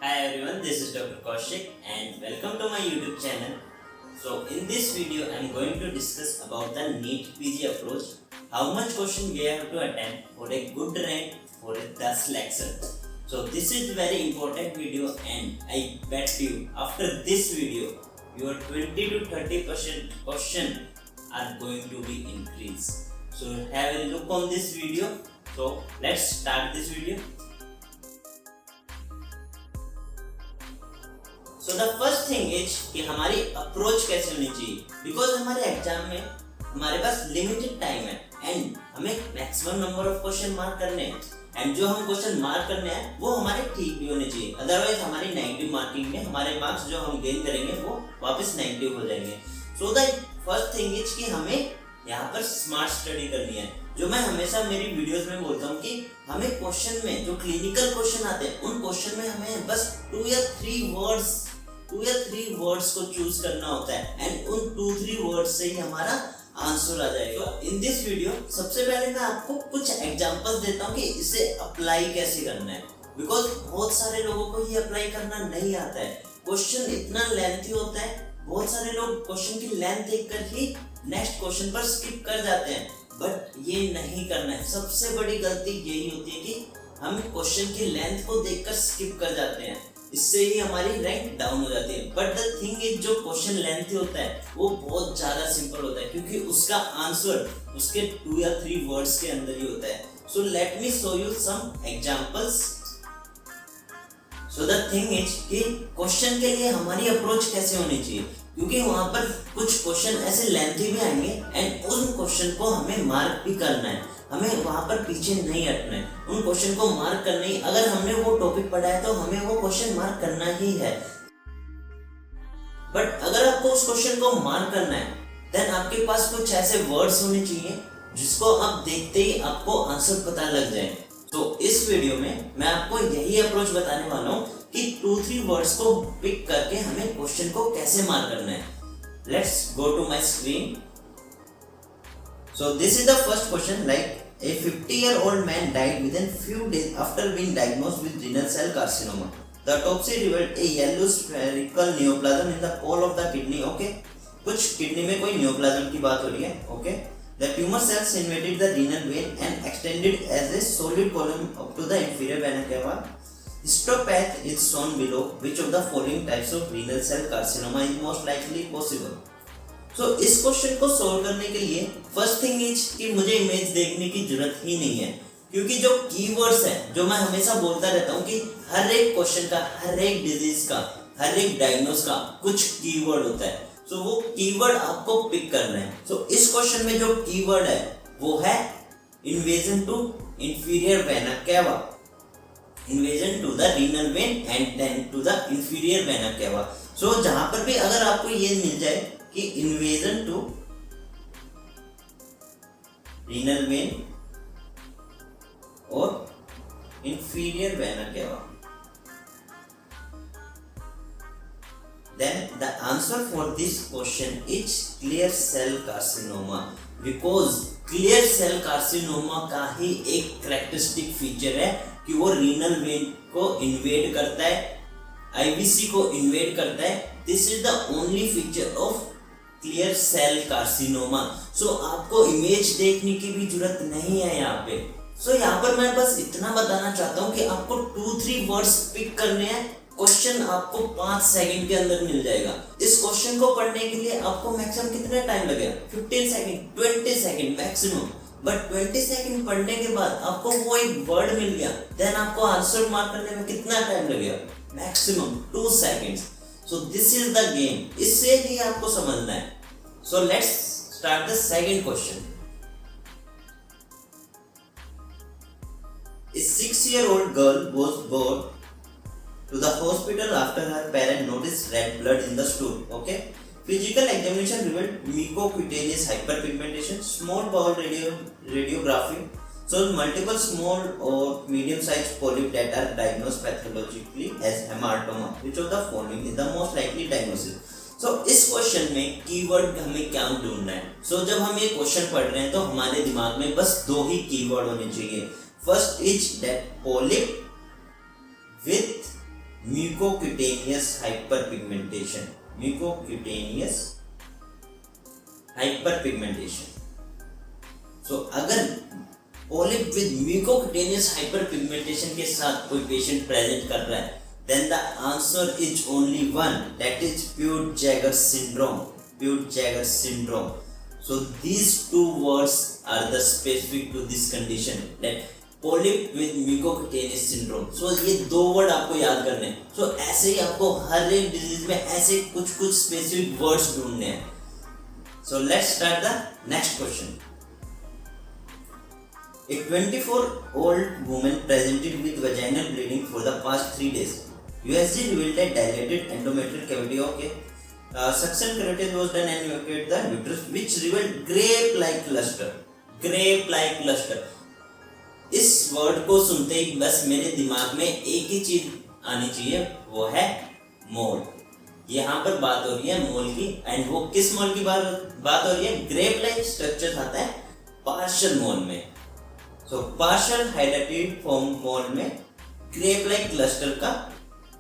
Hi everyone, this is Dr. Kaushik and welcome to my YouTube channel. So in this video, I am going to discuss about the NEET PG approach. How much question we have to attempt for a good rank for a 10 selection. So this is very important video and I bet you after this video, your 20 to 30% question are going to be increased. So have a look on this video. So let's start this video. So the first thing is कि हमारी approach कैसे होनी चाहिए, because हमारे exam में हमारे पास limited time है and हमें maximum number of question mark करने हैं एंड जो हम क्वेश्चन मार्क करने हैं वो हमारे ठीक भी होने चाहिए, अदरवाइज हमारी नेगेटिव मार्किंग में हमारे मार्क्स जो हम गेन करेंगे वो वापस नेगेटिव हो जाएंगे. सो द फर्स्ट थिंग इज कि हमें यहाँ पर स्मार्ट स्टडी करनी है. जो मैं हमेशा मेरी वीडियोस में बोलता हूँ कि हमें क्वेश्चन में जो क्लिनिकल क्वेश्चन आते हैं उन क्वेश्चन में हमें बस 2 या 3 वर्ड्स को चूज करना होता है एंड उन 2-3 वर्ड्स से ही हमारा आंसर आ जाएगा. इन दिस वीडियो सबसे पहले मैं आपको कुछ एग्जांपल्स देता हूँ कि इसे अप्लाई कैसे करना है, बिकॉज बहुत सारे लोगों को ये अप्लाई करना नहीं आता है. क्वेश्चन इतना लेंथी होता है, बहुत सारे लोग क्वेश्चन की लेंथ देखकर ही नेक्स्ट क्वेश्चन पर स्किप कर जाते हैं, बट ये नहीं करना है. सबसे बड़ी गलती यही होती है कि हम क्वेश्चन की लेंथ को देखकर स्किप कर जाते हैं, इससे ही हमारी रैंक डाउन हो जाती है. बट द थिंग इज जो क्वेश्चन लेंथ होता है वो बहुत ज्यादा सिंपल होता है क्योंकि उसका आंसर उसके 2 या 3 वर्ड्स के अंदर ही होता है. So let me show you some examples. So the thing is कि क्वेश्चन के लिए हमारी अप्रोच कैसे होनी चाहिए, क्योंकि वहां पर कुछ क्वेश्चन ऐसे लेंथी भी आएंगे एंड उन क्वेश्चन को हमें मार्क भी करना है. हमें वहां पर पीछे नहीं हटना है, उन क्वेश्चन को मार्क करना ही. अगर हमने वो टॉपिक पढ़ा है तो हमें वो क्वेश्चन मार्क करना ही है. बट अगर आपको उस क्वेश्चन को मार्क करना है देन आपके पास कुछ ऐसे वर्ड्स होने चाहिए जिसको आप देखते ही आपको आंसर पता लग जाए. तो इस वीडियो में मैं आपको यही अप्रोच बताने वाला हूँ कि 2-3 वर्ड्स को पिक करके हमें क्वेश्चन को कैसे मार्क करना है. Let's go to my screen. So this is the first question, like a 50-year-old man died within few days after being diagnosed with renal cell carcinoma. The autopsy revealed a yellow spherical neoplasm in the pole of the kidney. Okay, कुछ kidney में कोई neoplasm की बात हो रही है. Okay, the tumor cells invaded the renal vein and extended as a solid column up to the inferior vena cava. Histopath is shown below. Which of the following types of renal cell carcinoma is most likely possible? So, इस question को solve करने के लिए first thing is कि मुझे image देखने की जरूरत ही नहीं है, क्योंकि जो कीवर्ड्स हैं जो मैं हमेशा बोलता रहता हूँ कि हर एक क्वेश्चन का, हर एक डिजीज का, हर एक डायग्नोस का कुछ कीवर्ड होता है. सो वो कीवर्ड आपको पिक करना है. सो इस क्वेश्चन में जो कीवर्ड है वो है invasion to inferior vena cava, invasion to the renal vein and then to the inferior vena cava. So जहां पर भी अगर आपको ये मिल जाए कि इन्वेजन टू रीनल वेन और इंफीरियर वेना केवा, then the answer for this question is clear cell carcinoma, because clear cell carcinoma का ही एक कैरेक्टरिस्टिक फीचर है कि वो रीनल वेन को इन्वेड करता है, आईवीसी को इन्वेड करता है. This is the only feature of clear cell carcinoma. So आपको इमेज देखने की भी जरूरत नहीं है यहाँ पे. सो यहाँ पर मैं बस इतना बताना चाहता हूँ कि आपको 2-3 वर्ड्स पिक करने हैं. क्वेश्चन आपको 5 सेकंड के अंदर मिल जाएगा. इस क्वेश्चन को पढ़ने के लिए आपको मैक्सिमम कितना टाइम लगेगा? 15 second, 20 second maximum. But 20 second पढ़ने के बाद आपको वो एक वर्ड मिल गया, देन आपको आंसर मार्क करने में कितना टाइम लगेगा? Maximum 2 seconds. So this is the game. इससे ही आपको समझना है. So let's start the second question. A 6-year-old girl was brought to the hospital after her parent noticed red blood in the stool. Okay. Physical examination revealed mucocutaneous hyperpigmentation. Small bowel radiography shows multiple small or medium-sized polyps that are diagnosed pathologically as hematoma. Which of the following is the most likely diagnosis? So इस question में keyword हमें क्या ढूंढना है? So जब हम ये question पढ़ रहे हैं तो हमारे दिमाग में बस 2 ही कीवर्ड होने चाहिए. First is that polyp with mucocutaneous hyperpigmentation, mucocutaneous hyperpigmentation. So अगर पॉलिप विद म्यूकोक्यूटेनियस हाइपरपिगमेंटेशन के साथ कोई पेशेंट प्रेजेंट कर रहा है, then the answer is only one, that is Peutz-Jeghers syndrome, Peutz-Jeghers syndrome. So these two words are the specific to this condition, that polyp with mucocutaneous syndrome. So ये दो word आपको याद करने हैं। So ऐसे ही आपको हर एक डिजीज में ऐसे कुछ कुछ स्पेसिफिक वर्ड्स ढूंढने हैं। So let's start the next question. A 24-year-old woman presented with vaginal bleeding for the past 3 days. USG revealed a dilated endometrial cavity. Okay. Suction curettage was done and evacuated the uterus, which revealed grape-like cluster. Grape-like cluster. इस word को सुनते ही बस मेरे दिमाग में एक ही चीज आनी चाहिए, वो है मोल। यहाँ पर बात हो रही है मोल की, एंड वो किस मोल की बात हो रही है? ग्रेप-लाइक स्ट्रक्चर आता है पार्शियल मोल में। सो पार्शियल हाइलाइटेड फॉर्म मोल में ग्रेप-लाइक क्लस्टर का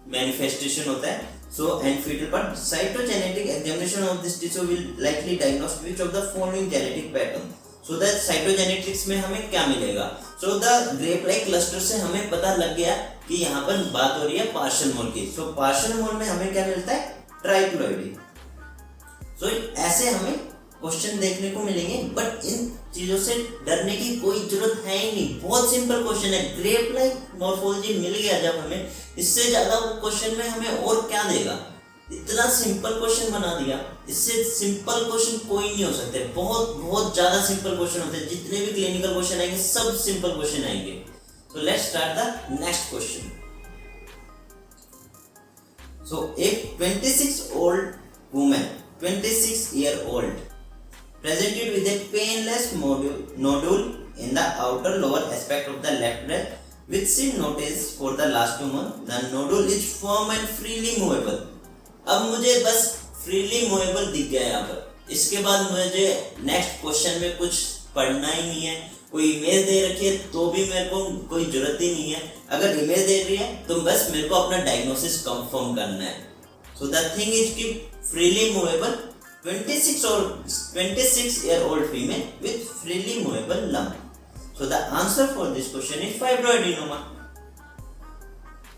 मैनिफेस्टेशन होता है। So and fetal part, cytogenetic examination of this tissue will likely diagnose which of the following genetic pattern. So that cytogenetics में हमें क्या मिलेगा? So the grape-like cluster से हमें पता लग गया कि यहाँ पर बात हो रही है पार्शियल मोल की। So पार्शियल मोल में हमें क्या मिलता है? ट्राइप्लॉइडी। So ऐसे हमें क्वेश्चन देखने को मिलेंगे, बट इन चीजों से डरने की कोई जरूरत है ही नहीं। बहुत सिंपल क्वेश्चन है, ग्रेप लाइक मॉर्फोलॉजी मिल गया जब हमें, इससे ज्यादा वो क्वेश्चन में हमें और क्या देगा? इतना सिंपल क्वेश्चन बना दिया, इससे सिंपल क्वेश्चन कोई नहीं हो सकते। बहुत बहुत ज्यादा सिंपल क्वेश्चन होते हैं, जितने भी क्लिनिकल क्वेश्चन आएंगे सब सिंपल क्वेश्चन आएंगे। So let's start the next question. So एक 26-year-old woman, 26-year-old presented with a painless nodule in the outer lower aspect of the left breast, which she noticed for the last 2 months. The nodule is firm and freely movable. अब मुझे बस freely movable दिख गया यहाँ पर। इसके बाद मुझे नेक्स्ट क्वेश्चन में कुछ पढ़ना ही नहीं है। कोई इमेज दे रखी है तो भी मेरे को कोई जरूरत ही नहीं है। अगर इमेज दे रही है तो बस मेरे को अपना डायग्नोसिस कंफर्म करना है। So the thing is कि freely movable 26-year-old female with freely movable lump. So the answer for this question is fibroadenoma.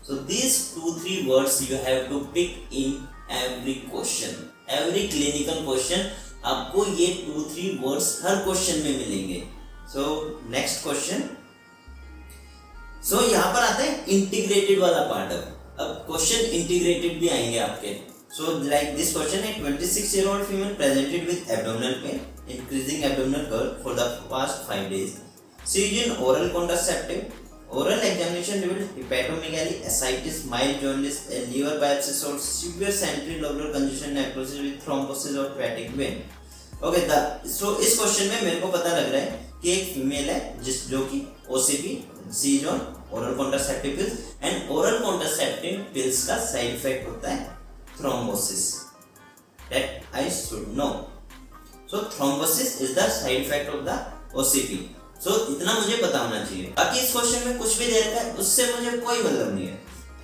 So these 2-3 words you have to pick in every question. Every clinical question आपको ये 2-3 words हर question में मिलेंगे। So next question. So यहाँ पर आता है integrated वाला part. अब क्वेश्चन इंटीग्रेटेड भी आएंगे आपके। So like this question, a 26-year-old female presented with abdominal pain, increasing abdominal curve for the past 5 days. She used oral contraceptive. Oral examination revealed hepatomegaly, ascites, mild jaundice, a liver biopsy showed severe centrilobular congestion, necrosis with thrombosis और fatigue vein. Okay, so इस question में मेरे को पता लग रहा है कि एक फीमेल है जो कि OCP, she is on oral contraceptive pills, and oral contraceptive pills का साइड इफेक्ट होता है thrombosis. That I should know. So thrombosis is the side effect of the OCP. So इतना मुझे पता होना चाहिए। बाकी इस क्वेश्चन में कुछ भी दे रखा है उससे मुझे कोई मतलब नहीं है।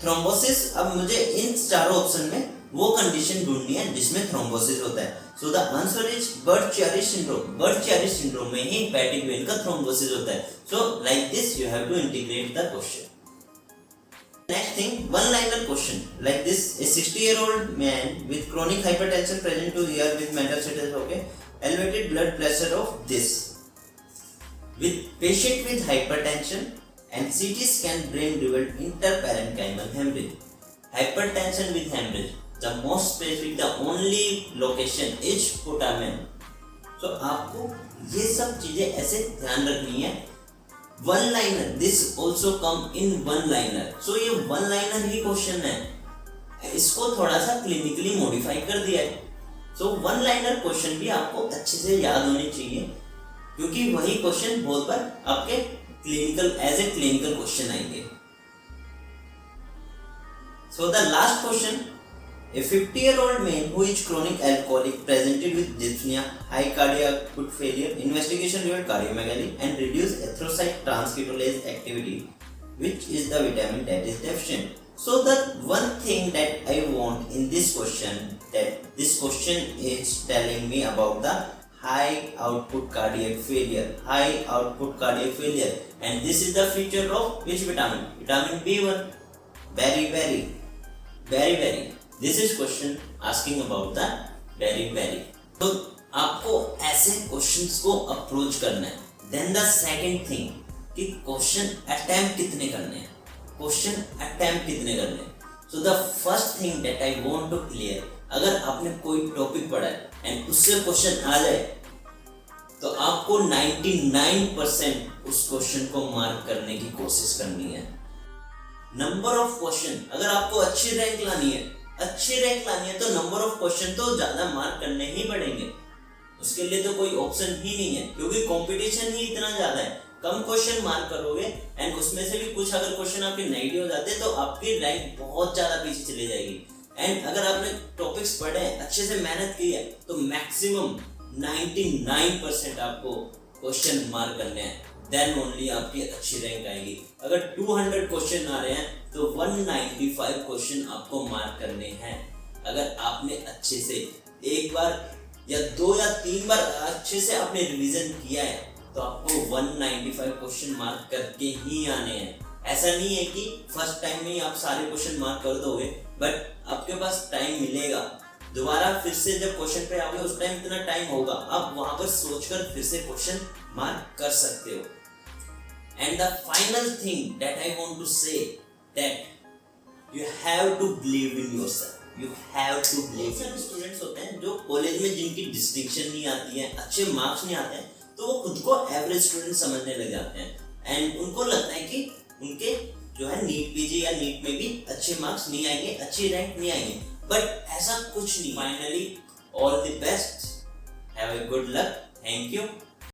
थ्रोम्बोसिस, अब मुझे इन चारों ऑप्शन में वो कंडीशन ढूंढनी है जिसमें थ्रोम्बोसिस होता है। So the answer is Budd-Chiari syndrome. Budd-Chiari syndrome में ही hepatic vein का thrombosis होता है। So like this you have to integrate the question. Next thing, one-liner question like this: a 60-year-old man with chronic hypertension present to ER with mental status, okay, elevated blood pressure of this, with patient with hypertension and CT scan brain revealed interparenchymal hemorrhage. Hypertension with hemorrhage, the most specific, the only location is putamen. So आपको ये सब चीजें ऐसे ध्यान रखनी है। One liner, this also come in one liner. So ये one liner ही question है, इसको थोड़ा सा क्लिनिकली मॉडिफाई कर दिया है। सो वन लाइनर क्वेश्चन भी आपको अच्छे से याद होने चाहिए, क्योंकि वही क्वेश्चन बहुत बार आपके clinical as a clinical question आएंगे। So the last question, a 50-year-old man who is chronic alcoholic presented with dyspnea, high cardiac output failure, investigation revealed cardiomegaly and reduced erythrocyte transketolase activity, which is the vitamin that is deficient. So the one thing that I want in this question, that this question is telling me about the high output cardiac failure, and this is the feature of which vitamin? Vitamin B1. Very. This is question asking about the very. तो आपको ऐसे questions को approach करना है. Then the second thing कि question attempt कितने करने हैं. So the first thing that I want to clear, अगर आपने कोई टॉपिक पढ़ा है एंड उससे क्वेश्चन आ जाए तो आपको 99% उस क्वेश्चन को मार्क करने की कोशिश करनी है. नंबर ऑफ क्वेश्चन, अगर आपको अच्छी रैंक लानी है तो नंबर ऑफ क्वेश्चन तो ज्यादा मार्क करने ही पड़ेंगे. उसके लिए तो कोई ऑप्शन ही नहीं है, क्योंकि कंपटीशन ही इतना ज्यादा है. कम क्वेश्चन मार्क करोगे एंड उसमें से भी कुछ अगर क्वेश्चन आपके नेगेटिव हो जाते तो आपकी रैंक बहुत ज्यादा पीछे चली जाएगी. एंड अगर आपने टॉपिक्स पढ़े, अच्छे से मेहनत की है, तो मैक्सिमम 99% आपको क्वेश्चन मार्क करने हैं. देन ओनली आपकी अच्छी रैंक आएगी. अगर 200 क्वेश्चन आ रहे हैं तो 195 क्वेश्चन आपको मार्क करने हैं. अगर आपने अच्छे से एक बार या 2 या 3 बार अच्छे से आपने रिवीजन किया है तो आपको 195 क्वेश्चन मार्क करके ही आने हैं. ऐसा नहीं है कि फर्स्ट टाइम में ही आप सारे क्वेश्चन मार्क कर दोगे, बट आपके पास टाइम मिलेगा. दोबारा फिर से जब क्वेश्चन पे आओगे उस टाइम इतना टाइम होगा, आप वहां पर सोचकर फिर से क्वेश्चन मार्क कर सकते हो. And the final thing that I want to say, that you have to believe in yourself. सब स्टूडेंट्स होते हैं जो कॉलेज में जिनकी डिस्टिंक्शन नहीं आती है, अच्छे मार्क्स नहीं आते हैं, तो वो खुद को एवरेज स्टूडेंट समझने लग जाते हैं. एंड उनको लगता है कि उनके जो है नीट पीजी या नीट में भी अच्छे मार्क्स नहीं आएंगे, अच्छी रैंक नहीं आएंगे. बट ऐसा कुछ नहीं. Finally all the best, have a good luck, thank you.